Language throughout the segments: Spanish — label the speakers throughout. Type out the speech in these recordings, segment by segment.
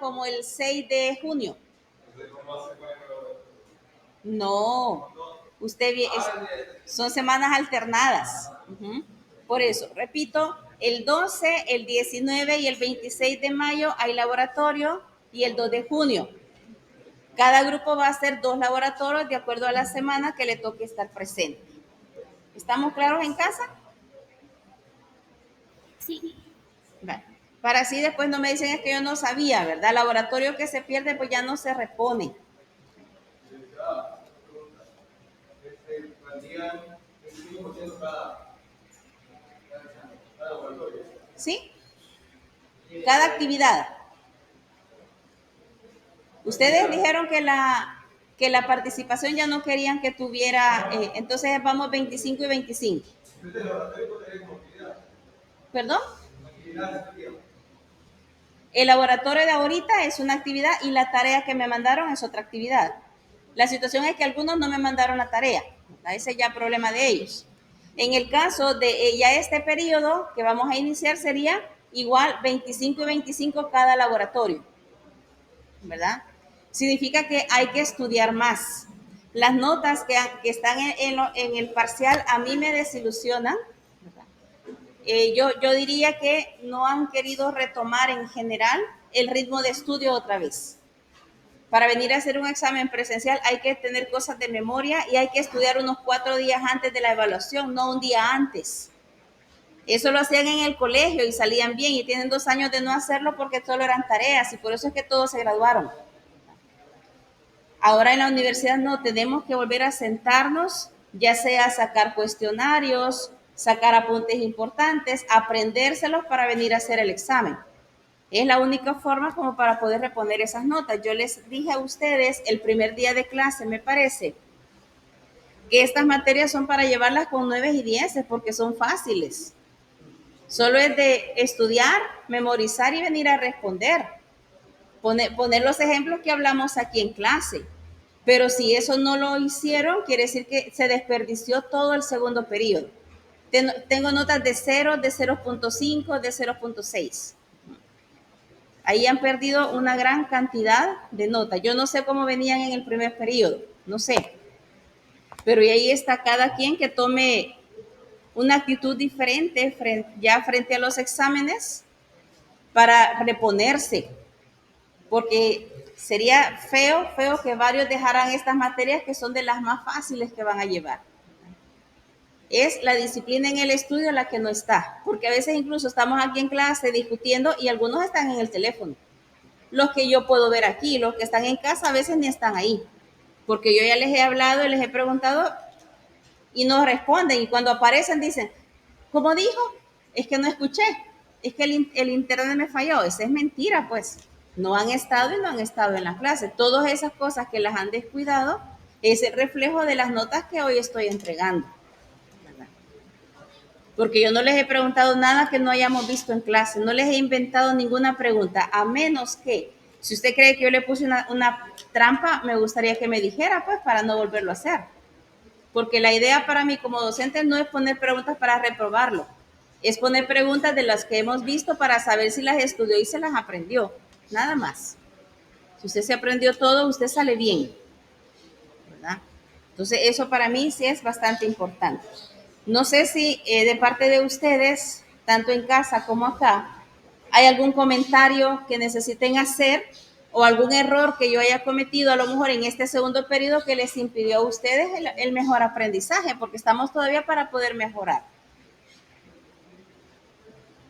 Speaker 1: como el 6 de junio. No, son semanas alternadas. Ujú. Por eso, repito, el 12, el 19 y el 26 de mayo hay laboratorio y el 2 de junio. Cada grupo va a hacer 2 laboratorios de acuerdo a la semana que le toque estar presente. ¿Estamos claros en casa?
Speaker 2: Sí.
Speaker 1: Vale. Para así después no me dicen es que yo no sabía, ¿verdad? Laboratorio que se pierde pues ya no se repone. ¿Sí? Cada actividad. Ustedes dijeron que la participación ya no querían que tuviera, entonces vamos 25 y 25. ¿Perdón? El laboratorio de ahorita es una actividad y la tarea que me mandaron es otra actividad. La situación es que algunos no me mandaron la tarea. Ese ya es problema de ellos. En el caso de ya este periodo que vamos a iniciar sería igual 25 y 25 cada laboratorio, ¿verdad? Significa que hay que estudiar más. Las notas que están en el parcial a mí me desilusionan. Yo diría que no han querido retomar en general el ritmo de estudio otra vez. Para venir a hacer un examen presencial hay que tener cosas de memoria y hay que estudiar unos 4 días antes de la evaluación, no un día antes. Eso lo hacían en el colegio y salían bien y tienen 2 años de no hacerlo porque solo eran tareas y por eso es que todos se graduaron. Ahora en la universidad no, tenemos que volver a sentarnos, ya sea sacar cuestionarios, sacar apuntes importantes, aprendérselos para venir a hacer el examen. Es la única forma como para poder reponer esas notas. Yo les dije a ustedes el primer día de clase, me parece, que estas materias son para llevarlas con 9 y 10 porque son fáciles. Solo es de estudiar, memorizar y venir a responder. Poner los ejemplos que hablamos aquí en clase. Pero si eso no lo hicieron, quiere decir que se desperdició todo el segundo periodo. Tengo notas de 0, de 0.5, de 0.6. Ahí han perdido una gran cantidad de notas. Yo no sé cómo venían en el primer periodo, no sé. Pero ahí está cada quien que tome una actitud diferente ya frente a los exámenes para reponerse. Porque sería feo que varios dejaran estas materias que son de las más fáciles que van a llevar. Es la disciplina en el estudio la que no está, porque a veces incluso estamos aquí en clase discutiendo y algunos están en el teléfono. Los que yo puedo ver aquí, los que están en casa a veces ni están ahí, porque yo ya les he hablado y les he preguntado y no responden y cuando aparecen dicen, ¿cómo dijo? Es que no escuché, es que el internet me falló. Esa es mentira, pues. No han estado y no han estado en la clase. Todas esas cosas que las han descuidado es el reflejo de las notas que hoy estoy entregando. ¿Verdad? Porque yo no les he preguntado nada que no hayamos visto en clase, no les he inventado ninguna pregunta, a menos que, si usted cree que yo le puse una trampa, me gustaría que me dijera, pues, para no volverlo a hacer. Porque la idea para mí como docente no es poner preguntas para reprobarlo, es poner preguntas de las que hemos visto para saber si las estudió y se las aprendió, nada más. Si usted se aprendió todo, usted sale bien, ¿verdad? Entonces eso para mí sí es bastante importante. No sé si de parte de ustedes, tanto en casa como acá, hay algún comentario que necesiten hacer o algún error que yo haya cometido a lo mejor en este segundo periodo que les impidió a ustedes el mejor aprendizaje, porque estamos todavía para poder mejorar.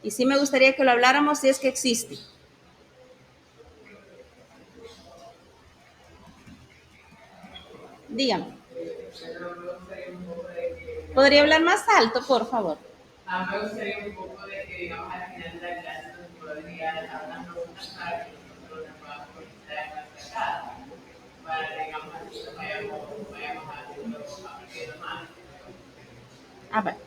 Speaker 1: Y sí me gustaría que lo habláramos si es que existe. Dígame. ¿Podría hablar más alto, por favor?
Speaker 2: Me gustaría un poco de que, digamos, al final de la clase nos podría dar unas preguntas para que nosotros las podamos contestar en nuestra casa, para, digamos, así nos vayamos aprendiendo más.
Speaker 1: Bueno.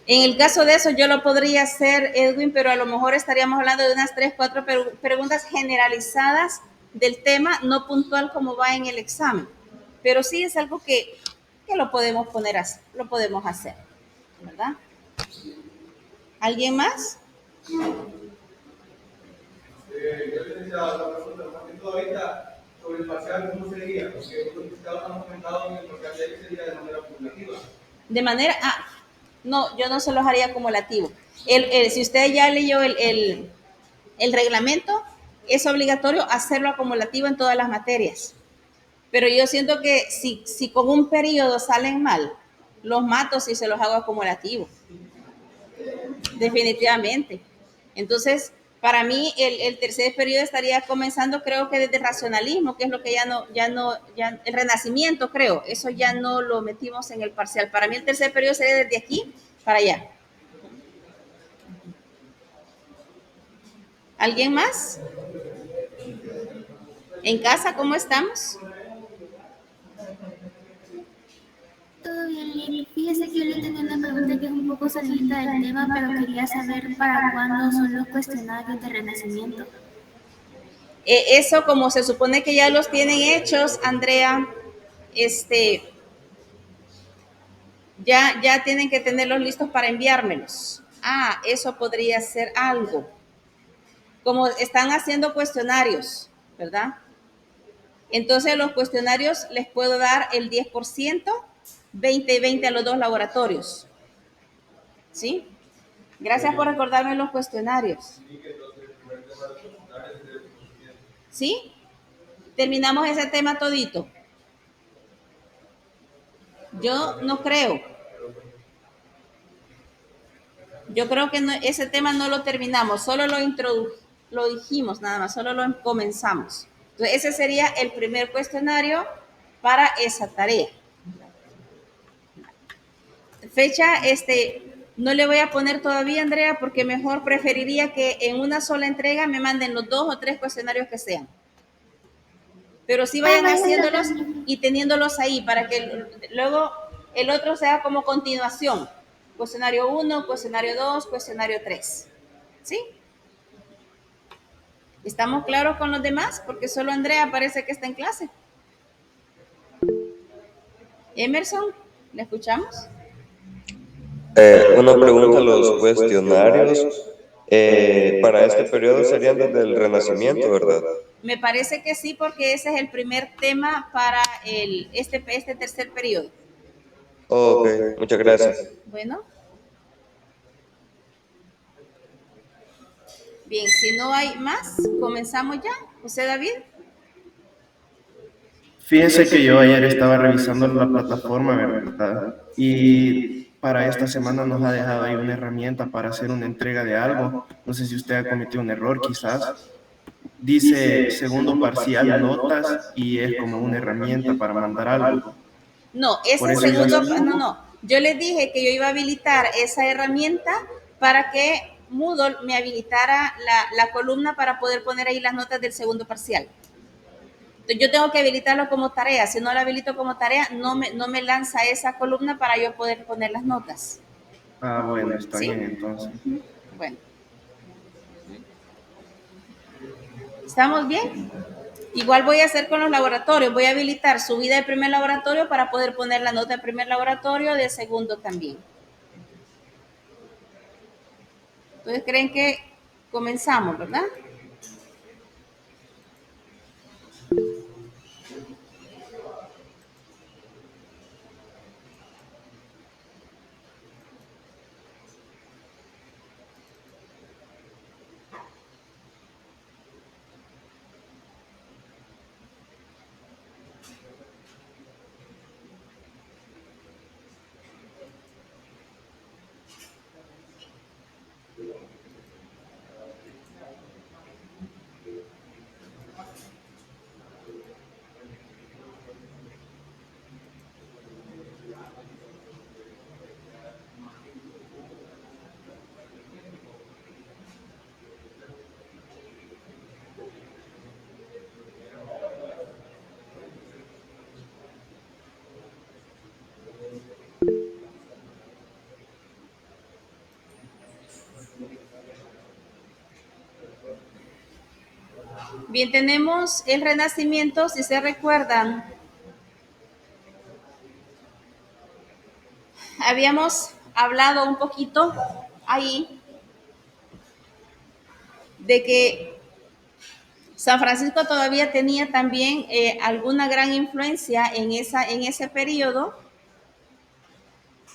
Speaker 1: En el caso de eso, yo lo podría hacer, Edwin, pero a lo mejor estaríamos hablando de unas 3, 4 preguntas generalizadas del tema, no puntual como va en el examen. Pero sí es algo que lo podemos poner así, lo podemos hacer, ¿verdad? ¿Alguien más?
Speaker 3: Yo les decía la pregunta, más que todo ahorita, sobre el parcial, ¿cómo sería? Porque los listados han comentado que el parcial de ahí sería de manera acumulativa.
Speaker 1: De manera, no, yo no se los haría acumulativo. Si usted ya leyó el reglamento, es obligatorio hacerlo acumulativo en todas las materias. Pero yo siento que si con un periodo salen mal, los mato si se los hago acumulativos. Definitivamente. Entonces, para mí el tercer periodo estaría comenzando, creo que desde racionalismo, que es lo que el renacimiento, creo, eso ya no lo metimos en el parcial. Para mí el tercer periodo sería desde aquí para allá. ¿Alguien más? ¿En casa cómo estamos?
Speaker 4: Todo bien, Lili. Fíjese que yo le tenía una pregunta que es un poco salida del tema, pero quería saber para cuándo son los cuestionarios de renacimiento.
Speaker 1: Eso como se supone que ya los tienen hechos, Andrea, ya tienen que tenerlos listos para enviármelos. Eso podría ser algo. Como están haciendo cuestionarios, ¿verdad? Entonces los cuestionarios les puedo dar el 10%, 20 y 20 a los dos laboratorios. ¿Sí? Gracias por recordarme los cuestionarios. ¿Sí? Terminamos ese tema todito. Yo no creo. Yo creo que ese tema no lo terminamos, solo lo dijimos nada más, solo lo comenzamos. Entonces, ese sería el primer cuestionario para esa tarea. Fecha, no le voy a poner todavía, Andrea, porque mejor preferiría que en una sola entrega me manden los 2 o 3 cuestionarios que sean. Pero sí vayan haciéndolos y teniéndolos ahí para que luego el otro sea como continuación. Cuestionario 1, cuestionario 2, cuestionario 3. ¿Sí? ¿Estamos claros con los demás? Porque solo Andrea parece que está en clase. Emerson, ¿le escuchamos?
Speaker 5: Una pregunta, los cuestionarios para este periodo serían desde el Renacimiento, ¿verdad?
Speaker 1: Me parece que sí, porque ese es el primer tema para este tercer periodo.
Speaker 5: Ok, muchas gracias.
Speaker 1: Bueno. Bien, si no hay más, comenzamos ya. José David.
Speaker 6: Fíjense que yo ayer estaba revisando la plataforma, ¿verdad? Y para esta semana nos ha dejado ahí una herramienta para hacer una entrega de algo. No sé si usted ha cometido un error, quizás. Dice segundo parcial, notas, y es como una herramienta para mandar algo.
Speaker 1: No, ese segundo, no. Yo les dije que yo iba a habilitar esa herramienta para que Moodle me habilitara la columna para poder poner ahí las notas del segundo parcial. Entonces, yo tengo que habilitarlo como tarea. Si no lo habilito como tarea, no me lanza esa columna para yo poder poner las notas.
Speaker 6: Bueno, está bien entonces.
Speaker 1: Bueno. ¿Estamos bien? Igual voy a hacer con los laboratorios. Voy a habilitar subida de primer laboratorio para poder poner la nota de primer laboratorio, de segundo también. Entonces, ¿creen que comenzamos, verdad? Bien, tenemos el Renacimiento, si se recuerdan. Habíamos hablado un poquito ahí de que San Francisco todavía tenía también alguna gran influencia en ese periodo,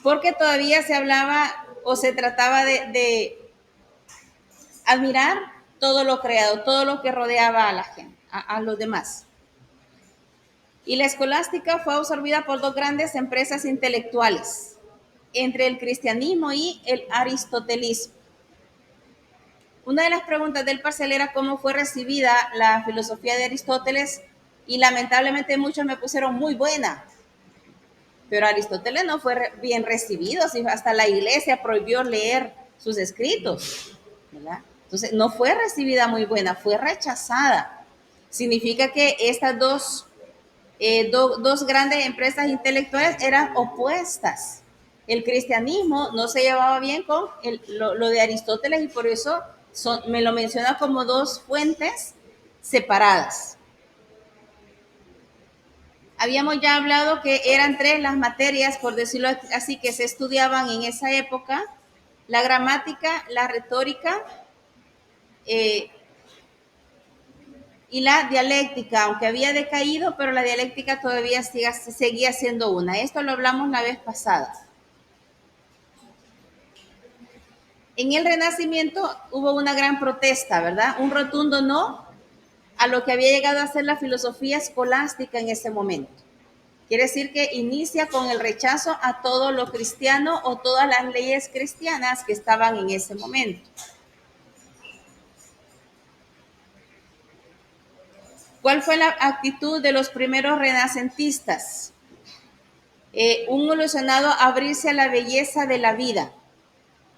Speaker 1: porque todavía se hablaba o se trataba de admirar todo lo creado, todo lo que rodeaba a la gente, a los demás. Y la escolástica fue absorbida por dos grandes empresas intelectuales, entre el cristianismo y el aristotelismo. Una de las preguntas del parcial era cómo fue recibida la filosofía de Aristóteles, y lamentablemente muchos me pusieron muy buena, pero Aristóteles no fue bien recibido, hasta la iglesia prohibió leer sus escritos, ¿verdad? Entonces no fue recibida muy buena, fue rechazada. Significa que estas dos grandes empresas intelectuales eran opuestas. El cristianismo no se llevaba bien con lo de Aristóteles, y por eso me lo menciona como dos fuentes separadas. Habíamos ya hablado que eran tres las materias, por decirlo así, que se estudiaban en esa época: la gramática, la retórica y la dialéctica, aunque había decaído, pero la dialéctica todavía seguía siendo una. Esto lo hablamos la vez pasada. En el Renacimiento hubo una gran protesta, ¿verdad? Un rotundo no a lo que había llegado a ser la filosofía escolástica en ese momento. Quiere decir que inicia con el rechazo a todo lo cristiano o todas las leyes cristianas que estaban en ese momento. ¿Cuál fue la actitud de los primeros renacentistas? Un ilusionado abrirse a la belleza de la vida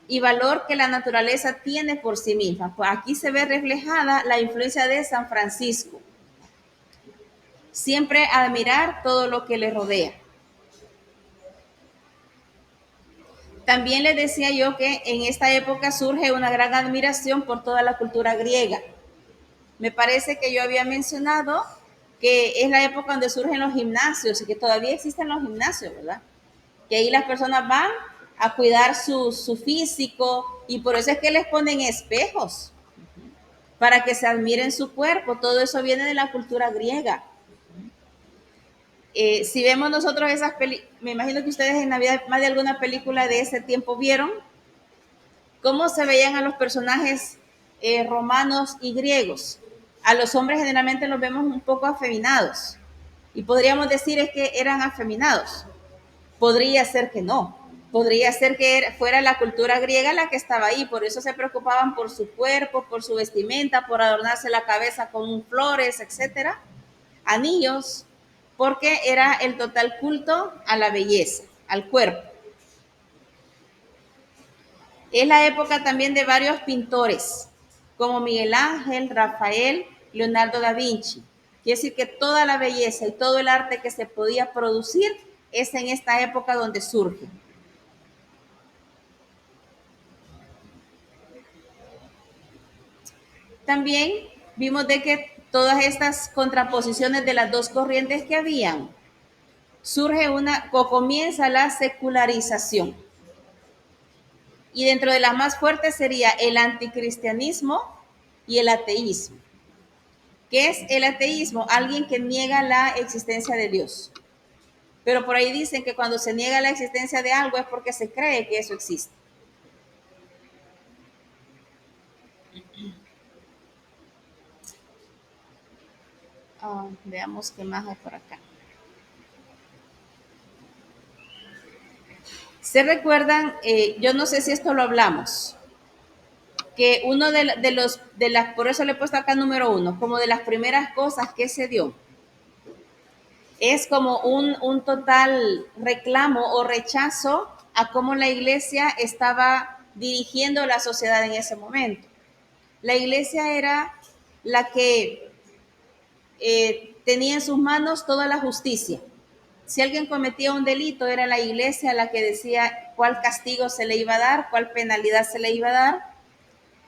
Speaker 1: y valor que la naturaleza tiene por sí misma. Pues aquí se ve reflejada la influencia de San Francisco. Siempre admirar todo lo que le rodea. También les decía yo que en esta época surge una gran admiración por toda la cultura griega. Me parece que yo había mencionado que es la época donde surgen los gimnasios, y que todavía existen los gimnasios, ¿verdad? Que ahí las personas van a cuidar su físico, y por eso es que les ponen espejos, para que se admiren su cuerpo. Todo eso viene de la cultura griega. Si vemos nosotros esas películas, me imagino que ustedes en Navidad más de alguna película de ese tiempo vieron cómo se veían a los personajes romanos y griegos. A los hombres generalmente los vemos un poco afeminados, y podríamos decir es que eran afeminados. Podría ser que no, podría ser que fuera la cultura griega la que estaba ahí, por eso se preocupaban por su cuerpo, por su vestimenta, por adornarse la cabeza con flores, etcétera, anillos, porque era el total culto a la belleza, al cuerpo. Es la época también de varios pintores, como Miguel Ángel, Rafael, Leonardo da Vinci. Quiere decir que toda la belleza y todo el arte que se podía producir es en esta época donde surge. También vimos de que todas estas contraposiciones de las dos corrientes que habían, comienza la secularización. Y dentro de las más fuertes sería el anticristianismo y el ateísmo. ¿Qué es el ateísmo? Alguien que niega la existencia de Dios. Pero por ahí dicen que cuando se niega la existencia de algo es porque se cree que eso existe. Veamos qué más hay por acá. ¿Se recuerdan? Yo no sé si esto lo hablamos, que uno por eso le he puesto acá número 1, como de las primeras cosas que se dio, es como un total reclamo o rechazo a cómo la iglesia estaba dirigiendo la sociedad en ese momento. La iglesia era la que tenía en sus manos toda la justicia. Si alguien cometía un delito, era la iglesia la que decía cuál castigo se le iba a dar, cuál penalidad se le iba a dar.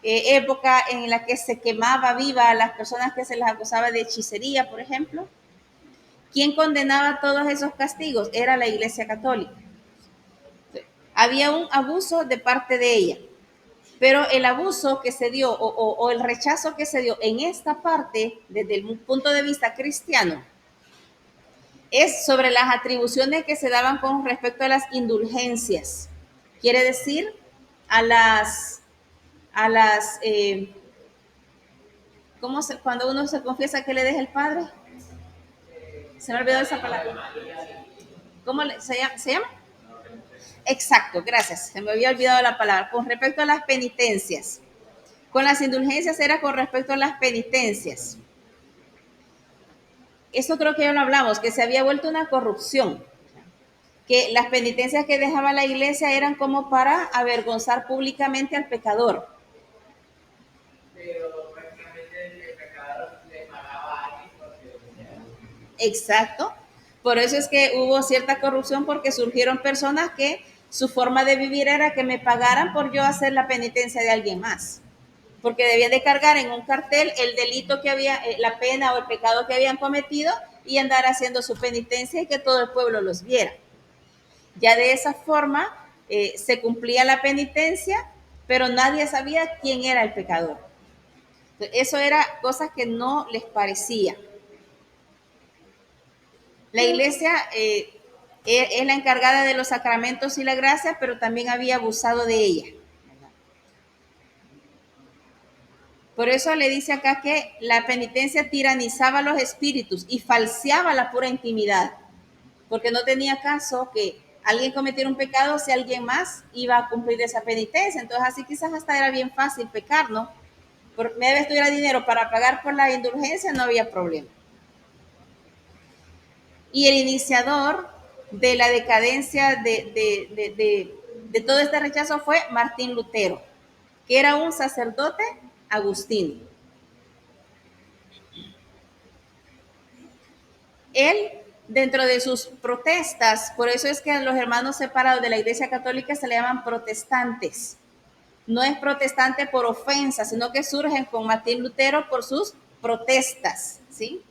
Speaker 1: Época en la que se quemaba viva a las personas que se les acusaba de hechicería, por ejemplo. ¿Quién condenaba todos esos castigos? Era la Iglesia Católica. Había un abuso de parte de ella. Pero el abuso que se dio o el rechazo que se dio en esta parte, desde el punto de vista cristiano, es sobre las atribuciones que se daban con respecto a las indulgencias. Quiere decir, a las cuando uno se confiesa que le deja el Padre? Se me olvidó esa palabra. ¿Cómo se llama? Exacto, gracias. Se me había olvidado la palabra. Con respecto a las penitencias. Con las indulgencias era con respecto a las penitencias. Eso creo que ya lo hablamos, que se había vuelto una corrupción. Que las penitencias que dejaba la iglesia eran como para avergonzar públicamente al pecador.
Speaker 2: Pero prácticamente el pecador le pagaba a alguien porque
Speaker 1: Exacto. Por eso es que hubo cierta corrupción, porque surgieron personas que su forma de vivir era que me pagaran por yo hacer la penitencia de alguien más. Porque debían de cargar en un cartel el delito que había, la pena o el pecado que habían cometido y andar haciendo su penitencia y que todo el pueblo los viera. Ya de esa forma se cumplía la penitencia, pero nadie sabía quién era el pecador. Entonces, eso era cosas que no les parecía. La iglesia es la encargada de los sacramentos y la gracia, pero también había abusado de ella. Por eso le dice acá que la penitencia tiranizaba los espíritus y falseaba la pura intimidad, porque no tenía caso que alguien cometiera un pecado si alguien más iba a cumplir esa penitencia. Entonces así quizás hasta era bien fácil pecar, ¿no? Por media vez tuviera dinero para pagar por la indulgencia, no había problema. Y el iniciador de la decadencia de todo este rechazo fue Martín Lutero, que era un sacerdote agustino. Él, dentro de sus protestas, por eso es que a los hermanos separados de la Iglesia Católica se le llaman protestantes. No es protestante por ofensa, sino que surgen con Martín Lutero por sus protestas, ¿sí?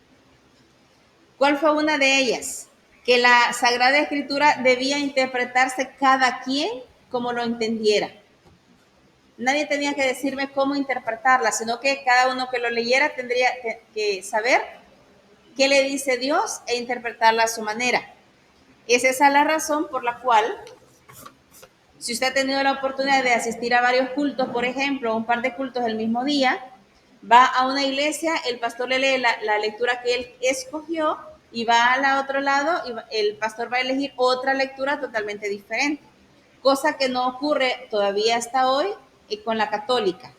Speaker 1: ¿Cuál fue una de ellas? Que la Sagrada Escritura debía interpretarse cada quien como lo entendiera. Nadie tenía que decirme cómo interpretarla, sino que cada uno que lo leyera tendría que saber qué le dice Dios e interpretarla a su manera. Es esa la razón por la cual, si usted ha tenido la oportunidad de asistir a varios cultos, por ejemplo, un par de cultos el mismo día, va a una iglesia, el pastor le lee la lectura que él escogió y va al otro lado y el pastor va a elegir otra lectura totalmente diferente, cosa que no ocurre todavía hasta hoy con la católica.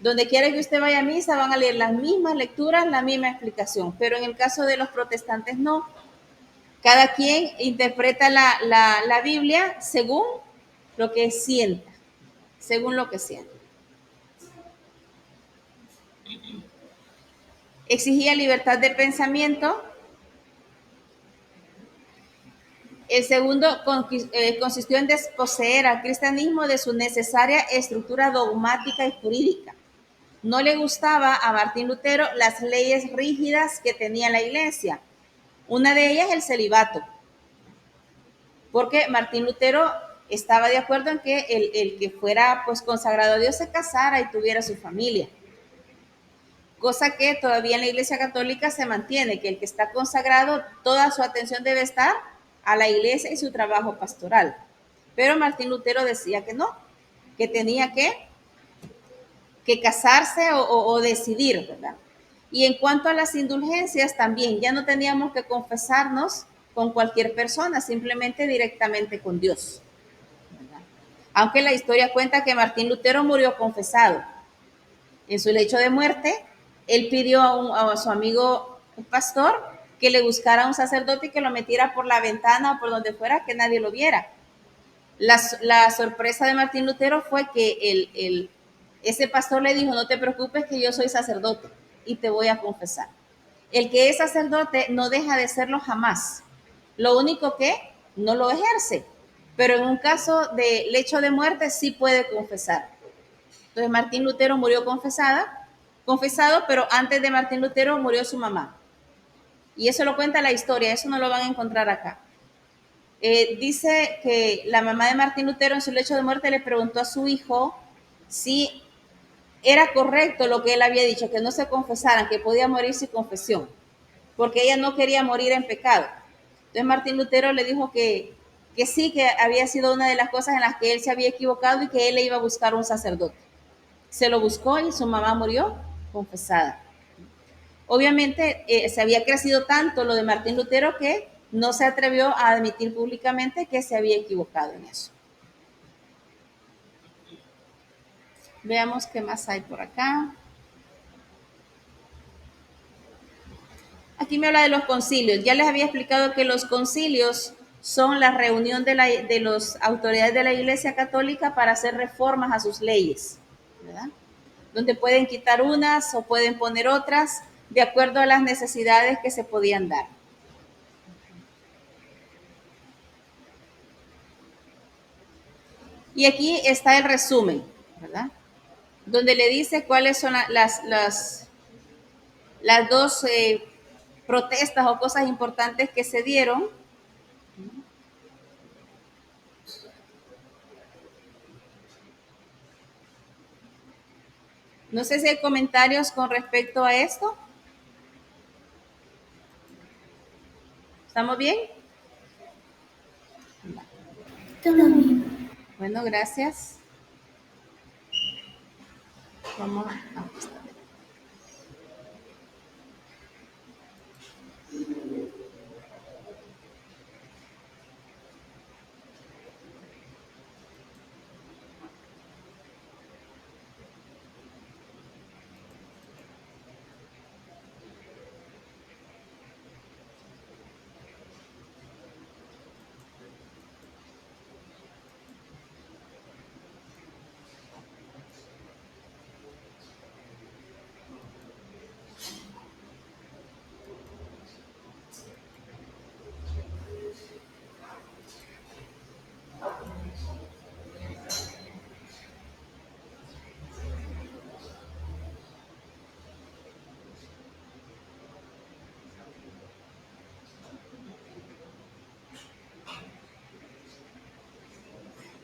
Speaker 1: Donde quiera que usted vaya a misa van a leer las mismas lecturas, la misma explicación, pero en el caso de los protestantes no. Cada quien interpreta la Biblia según lo que sienta, según lo que sienta. Exigía libertad de pensamiento. El segundo consistió en desposeer al cristianismo de su necesaria estructura dogmática y jurídica. No le gustaba a Martín Lutero las leyes rígidas que tenía la iglesia. Una de ellas el celibato, porque Martín Lutero estaba de acuerdo en que el que fuera pues consagrado a Dios se casara y tuviera su familia. Cosa que todavía en la Iglesia Católica se mantiene, que el que está consagrado, toda su atención debe estar a la iglesia y su trabajo pastoral. Pero Martín Lutero decía que no, que tenía que casarse o decidir, ¿verdad? Y en cuanto a las indulgencias también, ya no teníamos que confesarnos con cualquier persona, simplemente directamente con Dios, ¿verdad? Aunque la historia cuenta que Martín Lutero murió confesado. En su lecho de muerte, él pidió a su amigo el pastor que le buscara un sacerdote y que lo metiera por la ventana o por donde fuera, que nadie lo viera. La sorpresa de Martín Lutero fue que ese pastor le dijo: no te preocupes, que yo soy sacerdote y te voy a confesar. El que es sacerdote no deja de serlo jamás. Lo único que no lo ejerce, pero en un caso de lecho de muerte sí puede confesar. Entonces Martín Lutero murió confesado, pero antes de Martín Lutero murió su mamá. Y eso lo cuenta la historia, eso no lo van a encontrar acá. Dice que la mamá de Martín Lutero en su lecho de muerte le preguntó a su hijo si era correcto lo que él había dicho, que no se confesaran, que podía morir sin confesión, porque ella no quería morir en pecado. Entonces Martín Lutero le dijo que sí, que había sido una de las cosas en las que él se había equivocado y que él le iba a buscar un sacerdote. Se lo buscó y su mamá murió confesada. Obviamente se había crecido tanto lo de Martín Lutero que no se atrevió a admitir públicamente que se había equivocado en eso. Veamos qué más hay por acá. Aquí me habla de los concilios. Ya les había explicado que los concilios son la reunión de las autoridades de la Iglesia Católica para hacer reformas a sus leyes, ¿verdad? Donde pueden quitar unas o pueden poner otras de acuerdo a las necesidades que se podían dar. Y aquí está el resumen, ¿verdad? Donde le dice cuáles son las dos protestas o cosas importantes que se dieron. No sé si hay comentarios con respecto a esto. ¿Estamos bien?
Speaker 4: Todo bien.
Speaker 1: Bueno, gracias. Vamos a...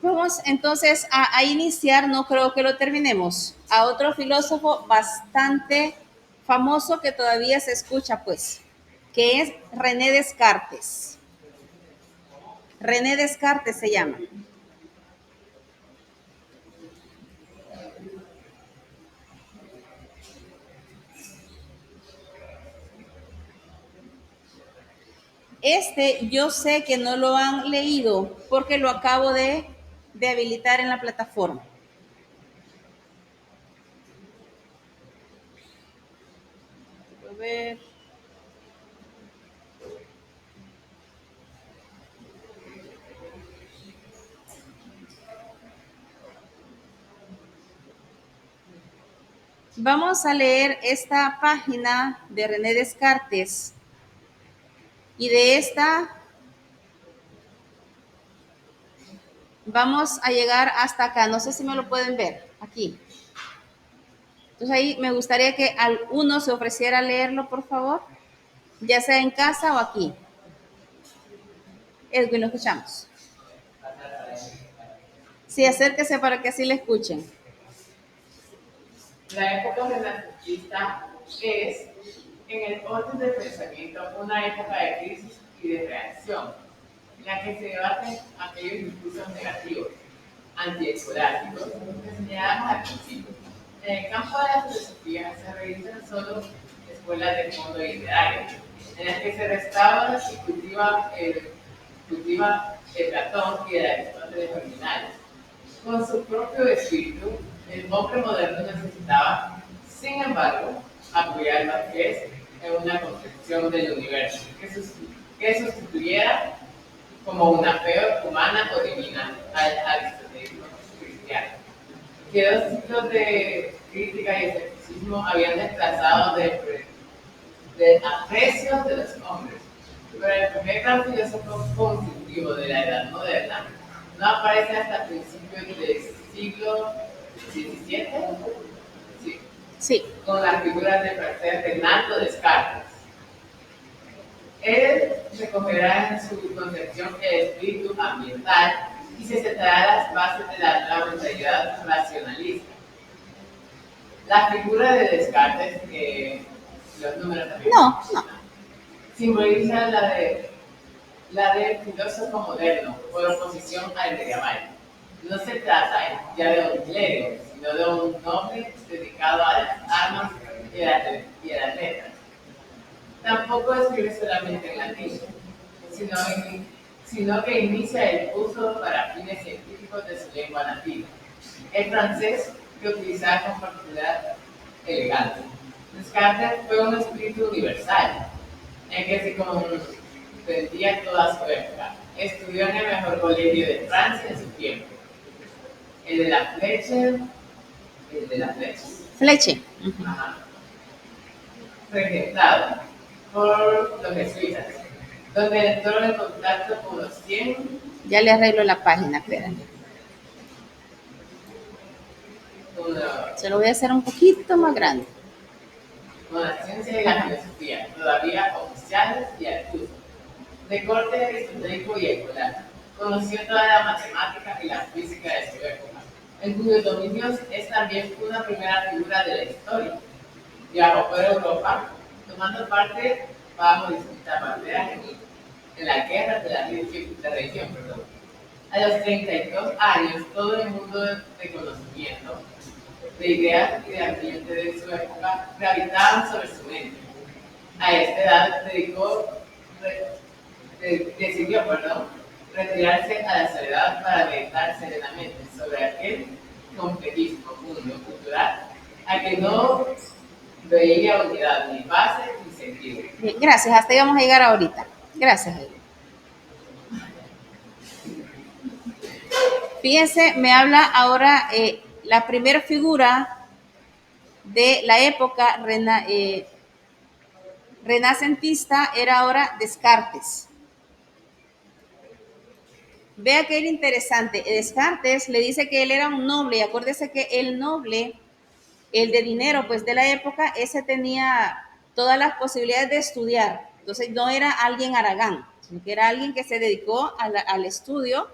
Speaker 1: Vamos entonces a iniciar, no creo que lo terminemos, a otro filósofo bastante famoso que todavía se escucha, pues, que es René Descartes. René Descartes se llama. Yo sé que no lo han leído porque lo acabo de habilitar en la plataforma. A ver. Vamos a leer esta página de René Descartes y de esta vamos a llegar hasta acá. No sé si me lo pueden ver aquí. Entonces ahí me gustaría que alguno se ofreciera a leerlo, por favor, ya sea en casa o aquí. Edwin, lo escuchamos. Sí, acérquese para que así le escuchen.
Speaker 2: La época renacentista es, en el orden del pensamiento, una época de crisis y de reacción, en la que se debaten aquellos discursos negativos, antiescolásticos, que señalamos al principio. En el campo de la filosofía se realizan solo escuelas de fondo literario, en las que se restaura y cultiva el Platón y el Aristóteles originales. Con su propio espíritu, el hombre moderno necesitaba, sin embargo, apoyar el marqués en una concepción del universo que sustituyera como una fe humana o divina al aristotelismo cristiano. Que 2 ciclos de crítica y escepticismo habían desplazado del aprecio de los hombres. Pero el primer gran filósofo constitutivo de la Edad Moderna no aparece hasta principios del siglo XVII,
Speaker 1: Sí.
Speaker 2: con las figuras del francés Renato Descartes. Él recogerá en su concepción el espíritu ambiental y se sentará a las bases de la mentalidad racionalista. La figura de Descartes, que los números también
Speaker 1: No, no.
Speaker 2: simboliza la de filósofo moderno, por oposición al medieval. No se trata ya de un clérigo, sino de un noble dedicado a las armas y a las letras. Tampoco escribe solamente en latín, sino que inicia el uso para fines científicos de su lengua nativa, el francés, que utilizaba con particular elegancia. Descartes fue un espíritu universal, en que se comprendía toda su época. Estudió en el mejor colegio de Francia en su tiempo, el de la Fleche,
Speaker 1: Fleche.
Speaker 2: ajá, regentado por los jesuitas, donde entró en contacto con los 100,
Speaker 1: Ya le arreglo la página, espérate.
Speaker 2: con la,
Speaker 1: Se lo voy a hacer un poquito más grande.
Speaker 2: con la ciencia y la filosofía, todavía oficiales y actuales, de corte aristotélico y escolar. Conoció toda la matemática y la física de su época, en cuyos dominios es también una primera figura de la historia. Viajó por Europa, tomando parte bajo distintas banderas en la guerra de la religión. A los 32 años, todo el mundo de conocimiento, de ideas y de ambiente de su época gravitaban sobre su mente. A esta edad decidió retirarse a la soledad para meditar serenamente sobre aquel complejísimo mundo cultural a que no veía unidad ni base ni sentido.
Speaker 1: Bien, gracias, hasta ahí vamos a llegar ahorita. Gracias. Fíjense, me habla ahora la primera figura de la época renacentista era ahora Descartes. Vea que era interesante. Descartes le dice que él era un noble, y acuérdese que el noble, el de dinero, pues de la época, ese tenía todas las posibilidades de estudiar. Entonces no era alguien haragán, sino que era alguien que se dedicó al estudio,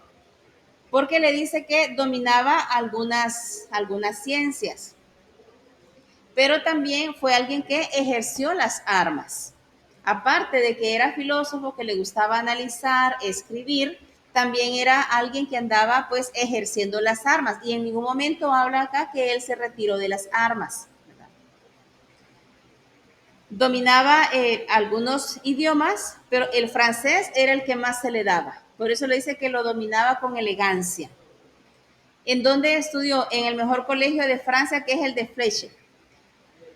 Speaker 1: porque le dice que dominaba algunas ciencias, pero también fue alguien que ejerció las armas. Aparte de que era filósofo, que le gustaba analizar, escribir, también era alguien que andaba pues ejerciendo las armas, y en ningún momento habla acá que él se retiró de las armas. Dominaba algunos idiomas, pero el francés era el que más se le daba. Por eso le dice que lo dominaba con elegancia. ¿En dónde estudió? En el mejor colegio de Francia, que es el de Fleche.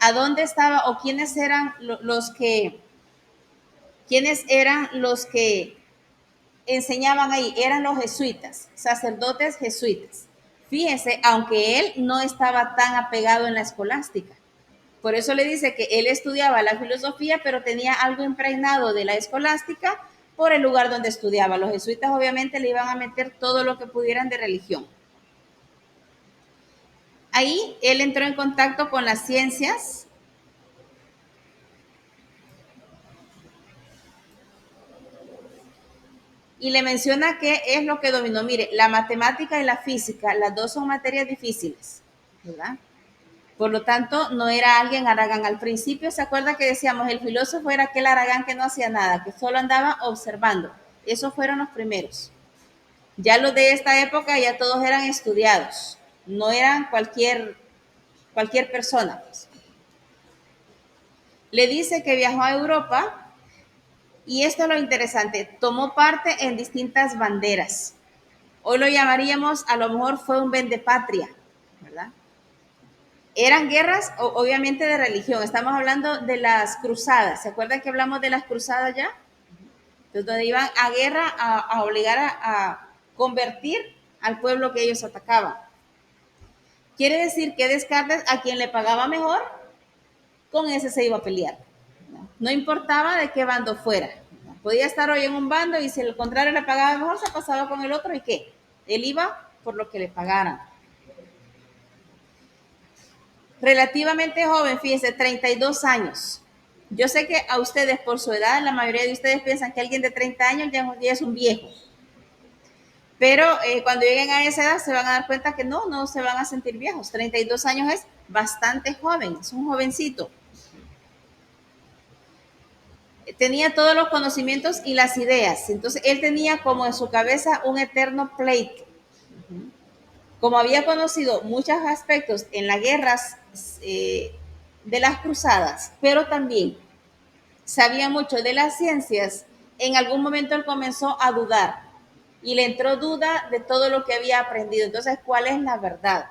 Speaker 1: ¿A dónde estaba o quiénes eran los que enseñaban ahí? Eran los jesuitas, sacerdotes jesuitas. Fíjense, aunque él no estaba tan apegado en la escolástica. Por eso le dice que él estudiaba la filosofía, pero tenía algo impregnado de la escolástica por el lugar donde estudiaba. Los jesuitas obviamente le iban a meter todo lo que pudieran de religión. Ahí él entró en contacto con las ciencias y le menciona qué es lo que dominó. Mire, la matemática y la física, las dos son materias difíciles, ¿verdad? Por lo tanto, no era alguien haragán. Al principio, ¿se acuerda que decíamos? El filósofo era aquel haragán que no hacía nada, que solo andaba observando. Esos fueron los primeros. Ya los de esta época ya todos eran estudiados, no eran cualquier persona. Pues. Le dice que viajó a Europa y esto es lo interesante, tomó parte en distintas banderas. Hoy lo llamaríamos, a lo mejor fue un vendepatria, ¿verdad? Eran guerras, obviamente, de religión. Estamos hablando de las cruzadas. ¿Se acuerdan que hablamos de las cruzadas ya? Entonces, donde iban a guerra a obligar a convertir al pueblo que ellos atacaban. Quiere decir que Descartes, a quien le pagaba mejor, con ese se iba a pelear. No importaba de qué bando fuera. Podía estar hoy en un bando y si el contrario le pagaba mejor, se pasaba con el otro. ¿Y qué? Él iba por lo que le pagaran. Relativamente joven, fíjense, 32 años. Yo sé que a ustedes, por su edad, la mayoría de ustedes piensan que alguien de 30 años ya es un viejo. Pero cuando lleguen a esa edad se van a dar cuenta que no se van a sentir viejos. 32 años es bastante joven, es un jovencito. Tenía todos los conocimientos y las ideas. Entonces, él tenía como en su cabeza un eterno pleito. Como había conocido muchos aspectos en las guerras de las cruzadas, pero también sabía mucho de las ciencias, en algún momento él comenzó a dudar y le entró duda de todo lo que había aprendido. Entonces, ¿cuál es la verdad?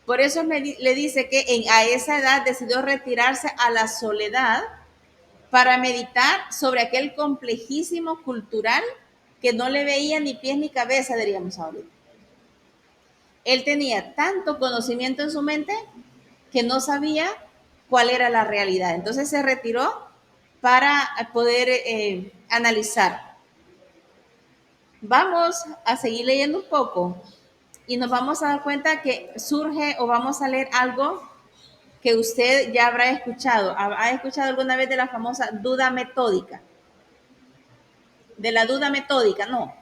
Speaker 1: Por eso le dice que a esa edad decidió retirarse a la soledad para meditar sobre aquel complejísimo cultural que no le veía ni pies ni cabeza, diríamos ahorita. Él tenía tanto conocimiento en su mente que no sabía cuál era la realidad. Entonces se retiró para poder analizar. Vamos a seguir leyendo un poco y nos vamos a dar cuenta que surge o vamos a leer algo que usted ya habrá escuchado. ¿Ha escuchado alguna vez de la famosa duda metódica? De la duda metódica, no.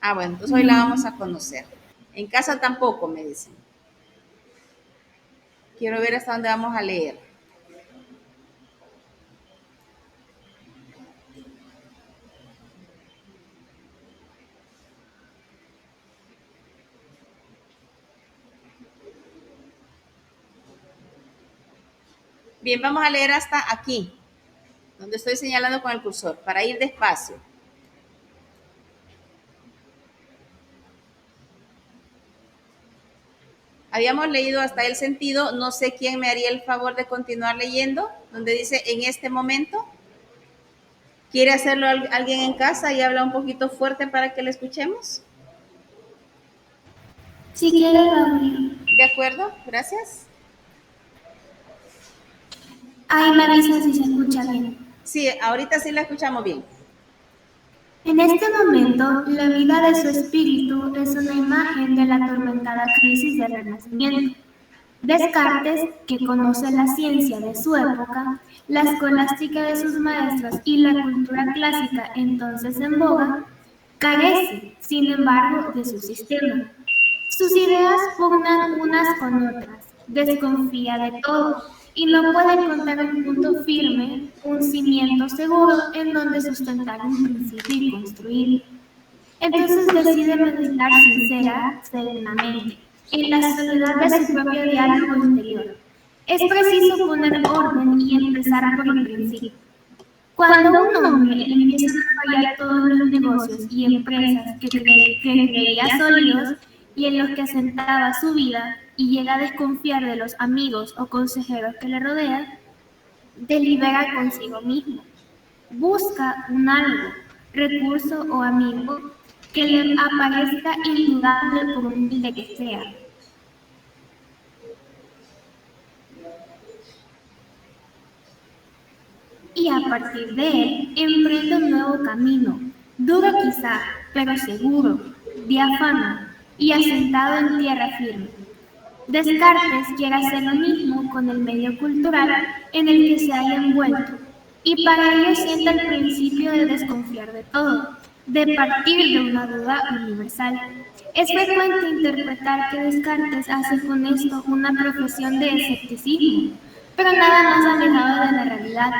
Speaker 1: Ah, bueno, entonces hoy la vamos a conocer. En casa tampoco, me dicen. Quiero ver hasta dónde vamos a leer. Bien, vamos a leer hasta aquí, donde estoy señalando con el cursor, para ir despacio. Habíamos leído hasta el sentido, no sé quién me haría el favor de continuar leyendo, donde dice en este momento. ¿Quiere hacerlo alguien en casa y habla un poquito fuerte para que le escuchemos?
Speaker 4: Si quiere, Gabriel.
Speaker 1: ¿De acuerdo? Gracias.
Speaker 4: Ahí me avisa si se escucha bien.
Speaker 1: Sí, ahorita sí la escuchamos bien.
Speaker 4: En este momento, la vida de su espíritu es una imagen de la atormentada crisis del Renacimiento. Descartes, que conoce la ciencia de su época, la escolástica de sus maestros y la cultura clásica entonces en boga, carece, sin embargo, de su sistema. Sus ideas pugnan unas con otras, desconfía de todo y no puede encontrar un punto firme, un cimiento seguro en donde sustentar un principio y construir. Entonces decide meditar sincera, serenamente, en la soledad de su propio diálogo interior. Es preciso poner orden y empezar por el principio. Cuando un hombre empieza a fallar todos los negocios y empresas que creía sólidos y en los que asentaba su vida y llega a desconfiar de los amigos o consejeros que le rodean, delibera consigo mismo. Busca un algo, recurso o amigo que le aparezca indudable por humilde que sea. Y a partir de él emprende un nuevo camino, duro quizá, pero seguro, diáfano y asentado en tierra firme. Descartes quiere hacer lo mismo con el medio cultural en el que se haya envuelto, y para ello sienta el principio de desconfiar de todo, de partir de una duda universal. Es frecuente interpretar que Descartes hace con esto una profesión de escepticismo, pero nada más alejado de la realidad,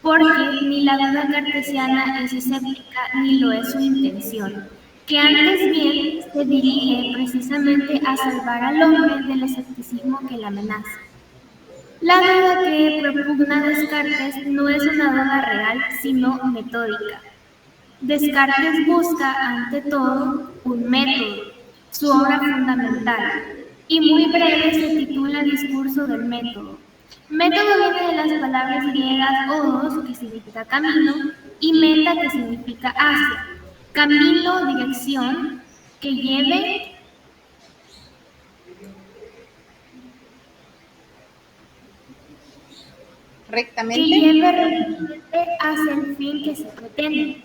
Speaker 4: porque ni la duda cartesiana es escéptica ni lo es su intención, que antes bien se dirige precisamente a salvar al hombre del escepticismo que le amenaza. La duda que propugna Descartes no es una duda real, sino metódica. Descartes busca, ante todo, un método, su obra fundamental, y muy breve se titula Discurso del método. Método viene de las palabras griegas odos, que significa camino, y meta, que significa hacia. Camino, dirección, que lleve rectamente hacia el fin que se pretende.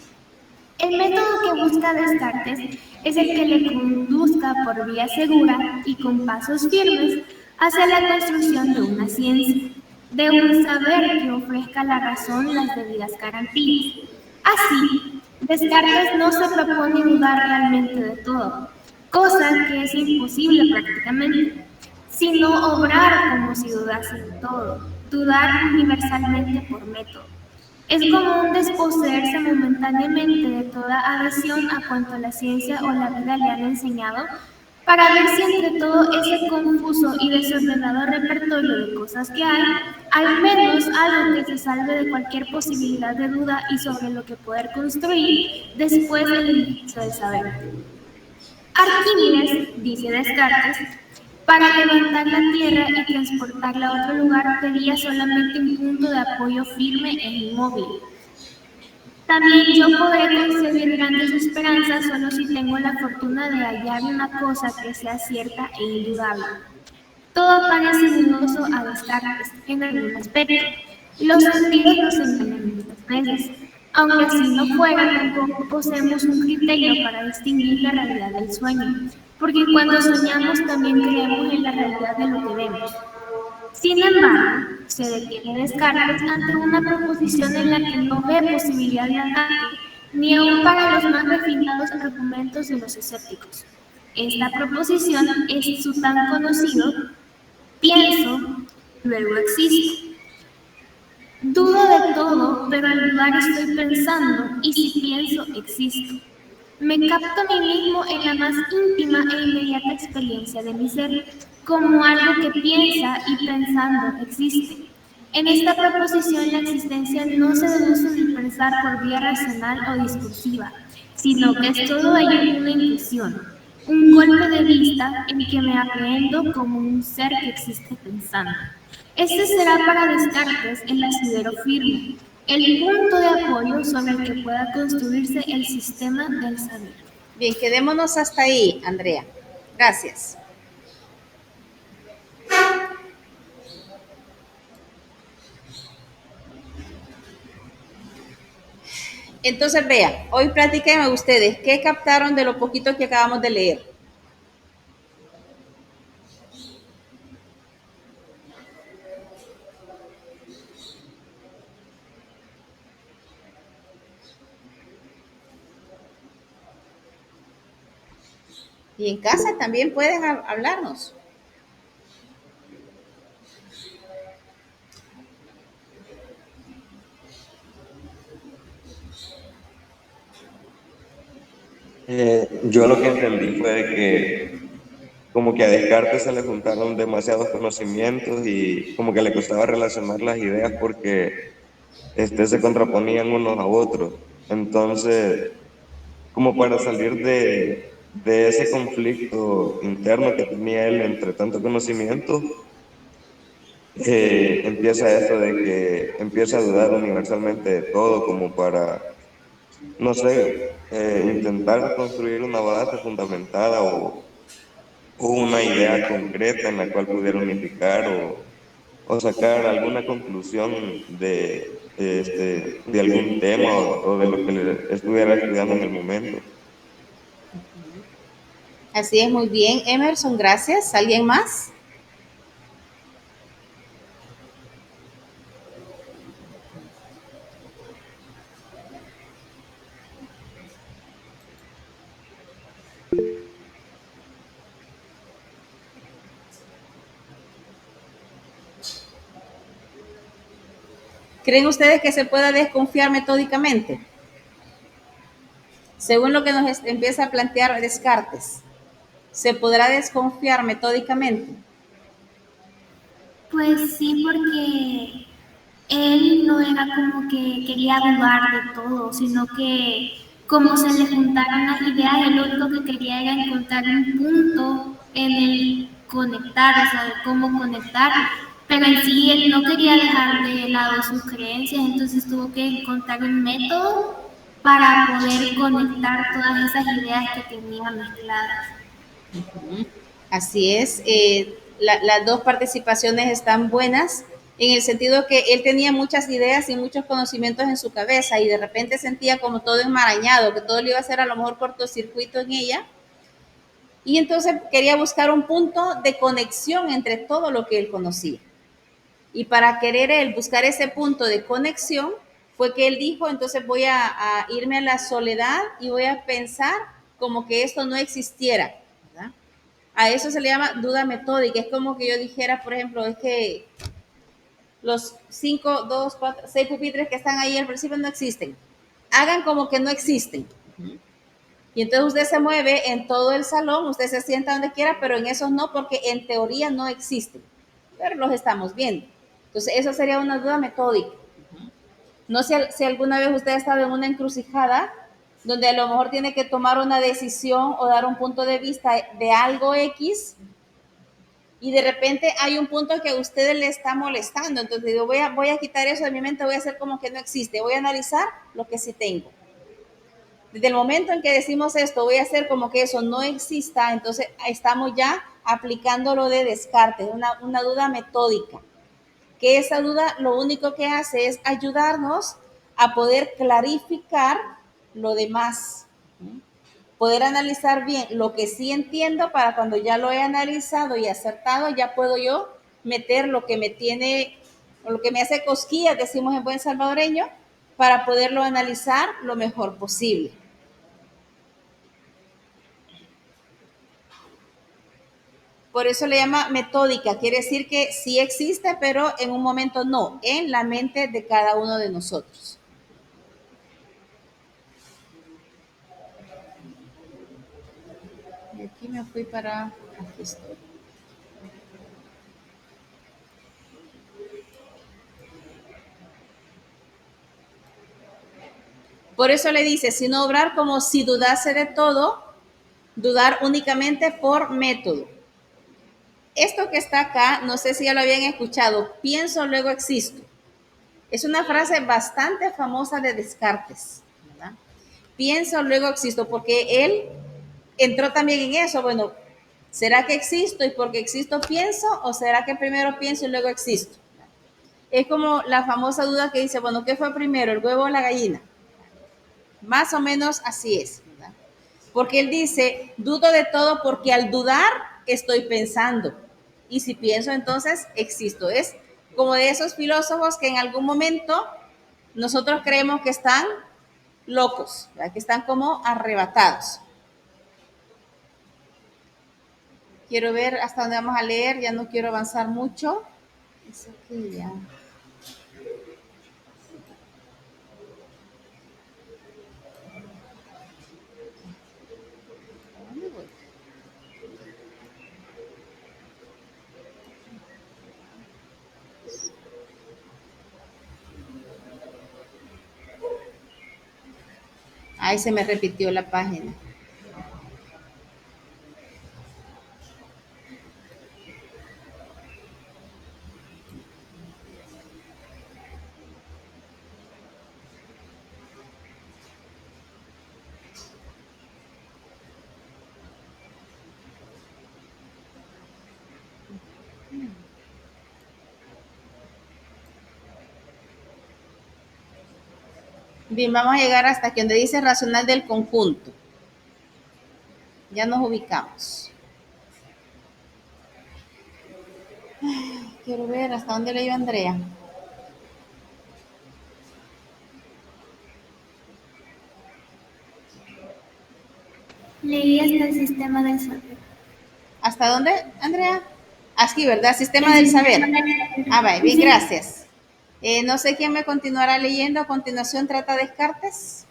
Speaker 4: El método que busca Descartes es el que le conduzca por vía segura y con pasos firmes hacia la construcción de una ciencia, de un saber que ofrezca a la razón las debidas garantías. Así, Descartes no se propone dudar realmente de todo, cosa que es imposible prácticamente, sino obrar como si dudasen todo, dudar universalmente por método. Es como un desposeerse momentáneamente de toda adhesión a cuanto la ciencia o la vida le han enseñado, para ver si entre todo ese confuso y desordenado repertorio de cosas que hay, al menos algo que se salve de cualquier posibilidad de duda y sobre lo que poder construir después del inicio del saber. Arquímedes, dice Descartes, para levantar la tierra y transportarla a otro lugar pedía solamente un punto de apoyo firme e inmóvil. También yo podré concebir grandes esperanzas solo si tengo la fortuna de hallar una cosa que sea cierta e indudable. Todo parece dudoso a Descartes en algún aspecto. Los sentidos nos engañan muchas veces. Aunque así no fuera, tampoco poseemos un criterio para distinguir la realidad del sueño, porque cuando soñamos también creemos en la realidad de lo que vemos. Sin embargo, se detiene Descartes ante una proposición en la que no ve posibilidad de ataque, ni aun para los más refinados argumentos de los escépticos. Esta proposición es su tan conocido: pienso, luego existo. Dudo de todo, pero al dudar estoy pensando, y si pienso, existo. Me capto a mí mismo en la más íntima e inmediata experiencia de mi ser, como algo que piensa y pensando existe. En esta proposición la existencia no se deduce del pensar por vía racional o discursiva, sino que es todo ello una intuición, un golpe de vista en que me aprehendo como un ser que existe pensando. Este será para Descartes el asidero firme, el punto de apoyo sobre el que pueda construirse el sistema del saber.
Speaker 1: Bien, quedémonos hasta ahí, Andrea. Gracias. Entonces, vea, hoy platíquenme ustedes, ¿qué captaron de lo poquito que acabamos de leer? Y en casa también pueden hablarnos.
Speaker 5: Yo lo que entendí fue que como que a Descartes se le juntaron demasiados conocimientos y como que le costaba relacionar las ideas porque se contraponían unos a otros. Entonces, como para salir de ese conflicto interno que tenía él entre tanto conocimiento, empieza esto de que empieza a dudar universalmente de todo, como para, no sé, intentar construir una base fundamentada o una idea concreta en la cual pudiera unificar o sacar alguna conclusión de algún tema o de lo que le estuviera estudiando en el momento.
Speaker 1: Así es, muy bien. Emerson, gracias. ¿Alguien más? ¿Creen ustedes que se pueda desconfiar metódicamente? Según lo que nos empieza a plantear Descartes, ¿se podrá desconfiar metódicamente?
Speaker 4: Pues sí, porque él no era como que quería dudar de todo, sino que como se le juntaron las ideas, él lo único que quería era encontrar un punto en el conectar, o sea, de cómo conectar, pero en sí él no quería dejar de lado sus creencias, entonces tuvo que encontrar un método para poder conectar todas esas ideas que tenía mezcladas.
Speaker 1: Así es, las dos participaciones están buenas en el sentido que él tenía muchas ideas y muchos conocimientos en su cabeza y de repente sentía como todo enmarañado, que todo le iba a hacer a lo mejor cortocircuito en ella. Y entonces quería buscar un punto de conexión entre todo lo que él conocía. Y para querer él buscar ese punto de conexión, fue que él dijo, entonces voy a irme a la soledad y voy a pensar como que esto no existiera, ¿verdad? A eso se le llama duda metódica. Es como que yo dijera, por ejemplo, es que los 5, 2, 4, 6 pupitres que están ahí al principio no existen. Hagan como que no existen. Y entonces usted se mueve en todo el salón, usted se sienta donde quiera, pero en esos no, porque en teoría no existen. Pero los estamos viendo. Entonces, eso sería una duda metódica. No sé si alguna vez usted ha estado en una encrucijada donde a lo mejor tiene que tomar una decisión o dar un punto de vista de algo X y de repente hay un punto que a usted le está molestando. Entonces digo, voy a quitar eso de mi mente, voy a hacer como que no existe, voy a analizar lo que sí tengo. Desde el momento en que decimos esto, voy a hacer como que eso no exista, entonces estamos ya aplicando lo de Descartes, una duda metódica, que esa duda lo único que hace es ayudarnos a poder clarificar lo demás, poder analizar bien lo que sí entiendo para cuando ya lo he analizado y acertado, ya puedo yo meter lo que me tiene o lo que me hace cosquillas, decimos en buen salvadoreño, para poderlo analizar lo mejor posible. Por eso le llama metódica, quiere decir que sí existe, pero en un momento no, en la mente de cada uno de nosotros. Y aquí me fui para, aquí estoy. Por eso le dice, sino obrar como si dudase de todo, dudar únicamente por método. Esto que está acá, no sé si ya lo habían escuchado, pienso, luego existo. Es una frase bastante famosa de Descartes, ¿verdad? Pienso, luego existo, porque él entró también en eso. Bueno, ¿será que existo y porque existo pienso o será que primero pienso y luego existo? Es como la famosa duda que dice, bueno, ¿qué fue primero, el huevo o la gallina? Más o menos así es, ¿verdad? Porque él dice, dudo de todo porque al dudar estoy pensando. Y si pienso, entonces existo. Es como de esos filósofos que en algún momento nosotros creemos que están locos, ¿verdad? Que están como arrebatados. Quiero ver hasta dónde vamos a leer, ya no quiero avanzar mucho. Eso que ya. ¿Dónde voy? Ahí se me repitió la página. Bien, vamos a llegar hasta aquí donde dice racional del conjunto. Ya nos ubicamos. Quiero ver hasta dónde leyó Andrea.
Speaker 4: Leí hasta el sistema del saber.
Speaker 1: ¿Hasta dónde, Andrea? Aquí, ¿verdad? Sistema del saber. Ah, vale, bien, gracias. No sé quién me continuará leyendo. A continuación trata Descartes.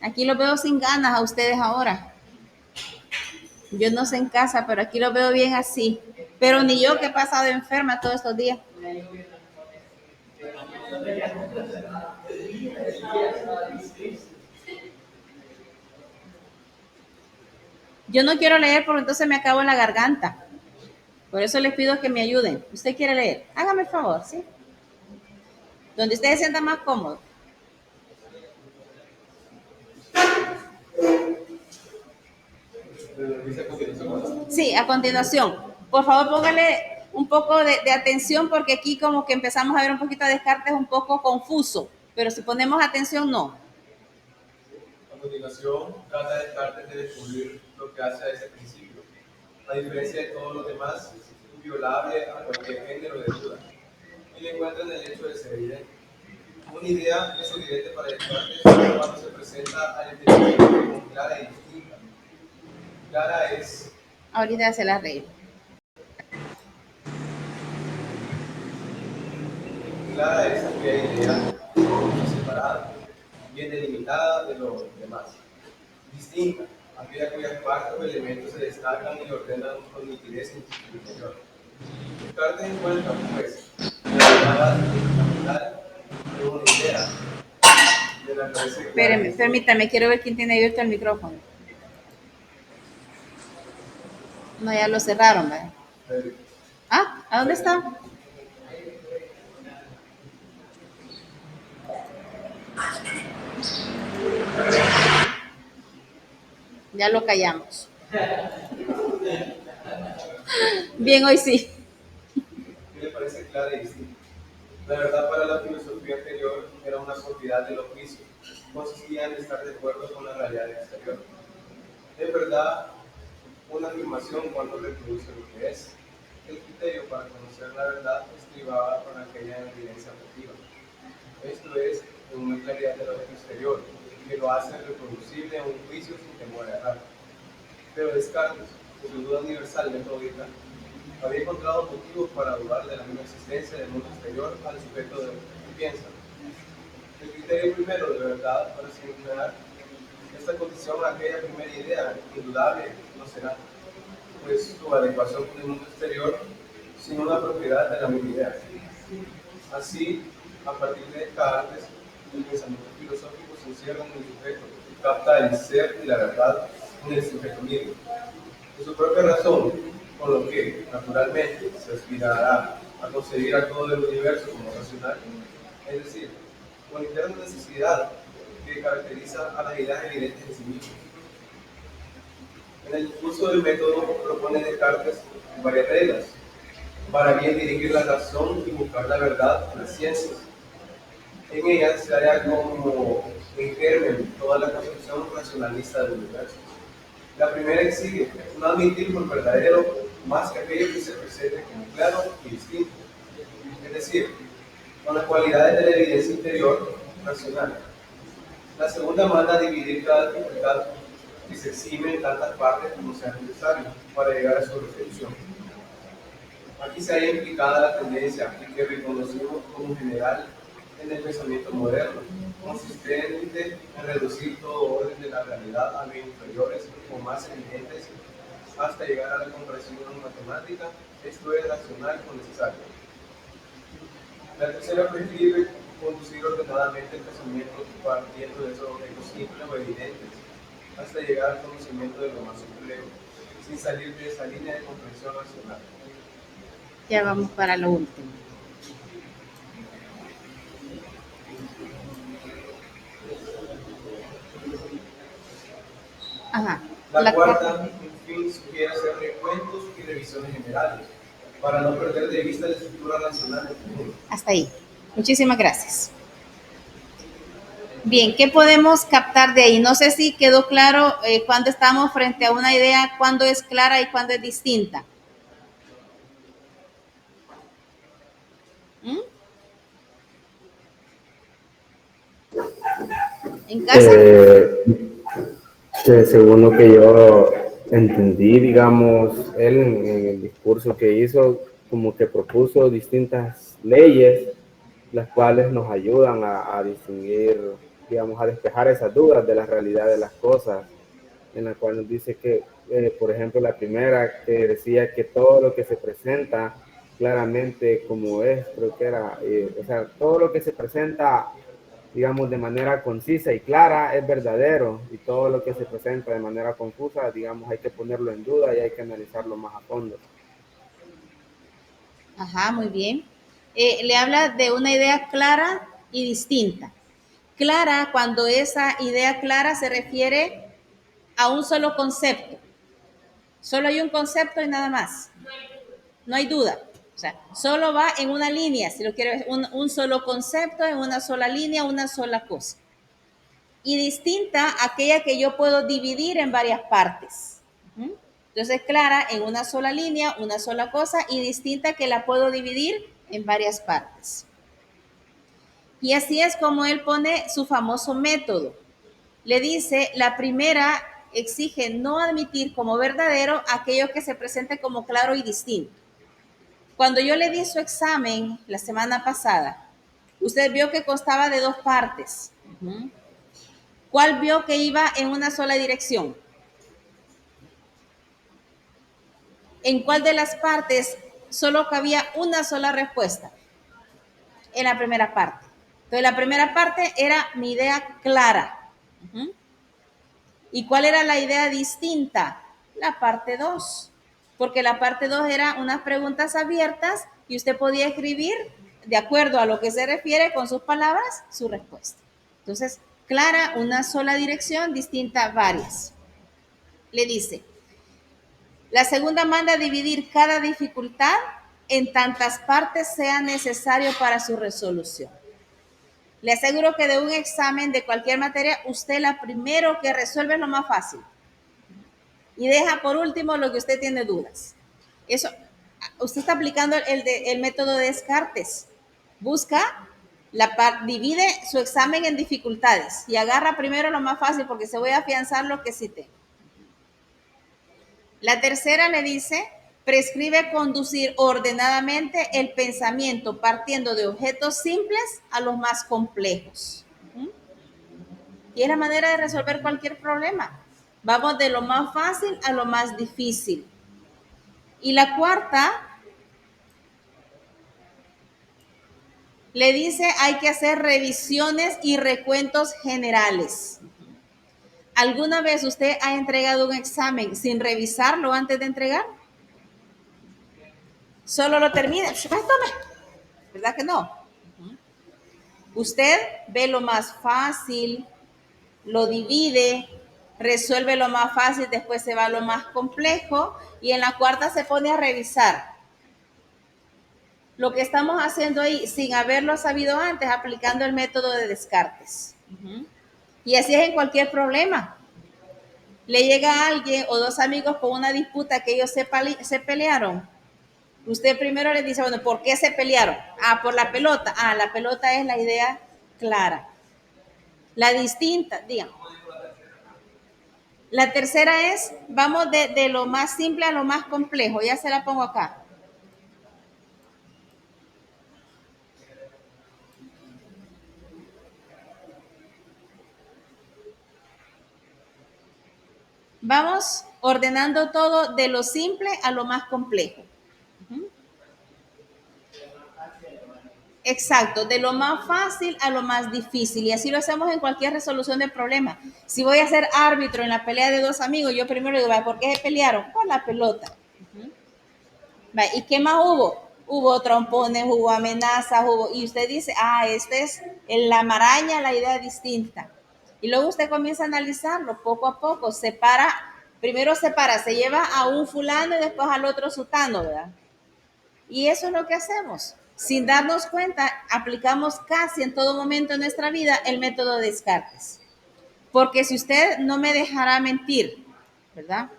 Speaker 1: Aquí los veo sin ganas a ustedes ahora. Yo no sé en casa, pero aquí lo veo bien así. Pero ni yo que he pasado enferma todos estos días. Yo no quiero leer porque entonces me acabo en la garganta. Por eso les pido que me ayuden. ¿Usted quiere leer? Hágame el favor, ¿sí? Donde usted se sienta más cómodo. Sí, a continuación. Por favor, póngale un poco de atención porque aquí como que empezamos a ver un poquito de Descartes un poco confuso. Pero si ponemos atención, no.
Speaker 3: A continuación, trata Descartes de descubrir lo que hace a ese principio. A diferencia de todos los demás, es inviolable a cualquier género de duda. Y le encuentra en el hecho de ser evidente. Una idea es evidente para Descartes cuando se presenta al entendimiento como clara y distinta. Clara es,
Speaker 1: Ahorita se la arreglo.
Speaker 3: clara es aquella idea separada, bien delimitada de los demás. Distinta, aquella cuyas partes o elementos se destacan y ordenan con nitidez en su interior. Descartes encuentra, pues, la capital de una idea de la cabeza clara.
Speaker 1: Espéreme, permítame, quiero ver quién tiene abierto el micrófono. No, ya lo cerraron, ¿verdad? ¿Ah? ¿A dónde está? Ya lo callamos. Bien, hoy sí.
Speaker 3: ¿Qué le parece clara y distinta? La verdad, para la filosofía anterior era una propiedad del oficio, consistía en estar de acuerdo con la realidad exterior. Es verdad, una afirmación cuando reproduce lo que es. El criterio para conocer la verdad estribaba con aquella evidencia objetiva. Esto es, en una claridad del objeto exterior, que lo hace reproducible en un juicio sin temor a errar. Pero Descartes, en su duda universal metódica, había encontrado motivos para dudar de la misma existencia del mundo exterior al sujeto de lo que piensa. El criterio primero de verdad para significar esta condición a aquella primera idea indudable no será, pues su adecuación con el mundo exterior sin una propiedad de la misma idea. Así, a partir de Descartes, el pensamiento filosófico se encierra en el sujeto y capta el ser y la verdad en el sujeto mismo. De su propia razón, con lo que, naturalmente, se aspirará a concebir a todo el universo como racional, es decir, con la interna necesidad que caracteriza a las ideas evidentes en sí mismas. En el discurso del método propone Descartes varias reglas para bien dirigir la razón y buscar la verdad en las ciencias. En ellas se halla como en germen toda la concepción racionalista del universo. La primera exige no admitir por verdadero más que aquello que se presente como claro y distinto, es decir, con las cualidades de la evidencia interior racional. La segunda manda a dividir cada dificultad que se exime en tantas partes como sea necesario para llegar a su resolución. Aquí se halla implicada la tendencia que reconocimos como general en el pensamiento moderno, consistente en reducir todo orden de la realidad a bienes inferiores o más evidentes hasta llegar a la comprensión matemática, esto es racional o necesario. La tercera prescribe conducir ordenadamente el pensamiento partiendo de esos objetos simples o evidentes hasta llegar al conocimiento de lo más complejo, sin salir de esa línea de comprensión racional.
Speaker 1: Ya vamos para lo último. Ajá.
Speaker 3: La cuarta, en fin, sugiere hacer recuentos y revisiones generales, para no perder de vista la estructura racional del mundo.
Speaker 1: Hasta ahí. Muchísimas gracias. Bien, ¿qué podemos captar de ahí? No sé si quedó claro cuando estamos frente a una idea, cuándo es clara y cuándo es distinta. ¿Mm? ¿En casa?
Speaker 7: Según lo que yo entendí, digamos, él en el discurso que hizo, como que propuso distintas leyes, las cuales nos ayudan a distinguir, digamos, a despejar esas dudas de la realidad de las cosas, en la cual nos dice que, por ejemplo, la primera que decía que todo lo que se presenta claramente como es, creo que era, o sea, todo lo que se presenta, digamos, de manera concisa y clara es verdadero, y todo lo que se presenta de manera confusa, digamos, hay que ponerlo en duda y hay que analizarlo más a fondo.
Speaker 1: Ajá, muy bien. Le habla de una idea clara y distinta. Clara, cuando esa idea clara se refiere a un solo concepto. Solo hay un concepto y nada más. No hay duda. O sea, solo va en una línea, si lo quiere, un solo concepto, en una sola línea, una sola cosa. Y distinta aquella que yo puedo dividir en varias partes. Entonces, clara en una sola línea, una sola cosa, y distinta que la puedo dividir en varias partes. Y así es como él pone su famoso método. Le dice, la primera exige no admitir como verdadero aquello que se presente como claro y distinto. Cuando yo le di su examen la semana pasada, usted vio que constaba de 2 partes. ¿Cuál vio que iba en una sola dirección? ¿En cuál de las partes solo cabía una sola respuesta? En la primera parte. Entonces, la primera parte era mi idea clara. ¿Y cuál era la idea distinta? La parte 2. Porque la parte 2 era unas preguntas abiertas y usted podía escribir, de acuerdo a lo que se refiere, con sus palabras, su respuesta. Entonces, clara, una sola dirección, distinta, varias. Le dice, la segunda manda a dividir cada dificultad en tantas partes sea necesario para su resolución. Le aseguro que de un examen de cualquier materia, usted la primero que resuelve es lo más fácil. Y deja por último lo que usted tiene dudas. Eso, usted está aplicando el método de Descartes. Busca, divide su examen en dificultades y agarra primero lo más fácil porque se voy a afianzar lo que cité. La tercera le dice, prescribe conducir ordenadamente el pensamiento partiendo de objetos simples a los más complejos. Y es la manera de resolver cualquier problema. Vamos de lo más fácil a lo más difícil. Y la cuarta le dice, hay que hacer revisiones y recuentos generales. ¿Alguna vez usted ha entregado un examen sin revisarlo antes de entregar? Solo lo termina. ¿Verdad que no? Usted ve lo más fácil, lo divide, resuelve lo más fácil, después se va a lo más complejo y en la cuarta se pone a revisar. Lo que estamos haciendo ahí, sin haberlo sabido antes, aplicando el método de Descartes. Y así es en cualquier problema. Le llega a alguien o 2 amigos con una disputa que ellos se pelearon. Usted primero les dice, bueno, ¿por qué se pelearon? Por la pelota. La pelota es la idea clara. La distinta, digamos. La tercera es, vamos de lo más simple a lo más complejo. Ya se la pongo acá. Vamos ordenando todo de lo simple a lo más complejo. Exacto, de lo más fácil a lo más difícil. Y así lo hacemos en cualquier resolución de problema. Si voy a ser árbitro en la pelea de 2 amigos, yo primero digo, ¿por qué se pelearon? Por la pelota. ¿Y qué más hubo? Hubo trompones, hubo amenazas, y usted dice, este es en la maraña, la idea distinta. Y luego usted comienza a analizarlo poco a poco, primero se lleva a un fulano y después al otro sutano, ¿verdad? Y eso es lo que hacemos. Sin darnos cuenta, aplicamos casi en todo momento de nuestra vida el método de Descartes. Porque si usted no me dejará mentir, ¿verdad?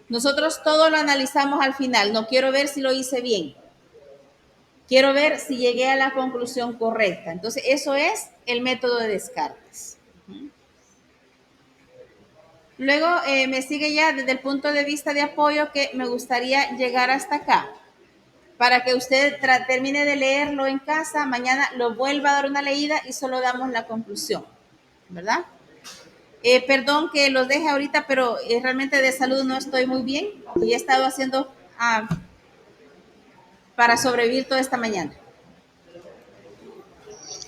Speaker 1: Nosotros todo lo analizamos al final. No quiero ver si lo hice bien. Quiero ver si llegué a la conclusión correcta. Entonces, eso es el método de Descartes. Luego, me sigue ya desde el punto de vista de apoyo que me gustaría llegar hasta acá. Para que usted termine de leerlo en casa, mañana lo vuelva a dar una leída y solo damos la conclusión, ¿verdad? Perdón que los deje ahorita, pero realmente de salud no estoy muy bien y he estado haciendo para sobrevivir toda esta mañana.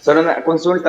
Speaker 8: Solo una consulta.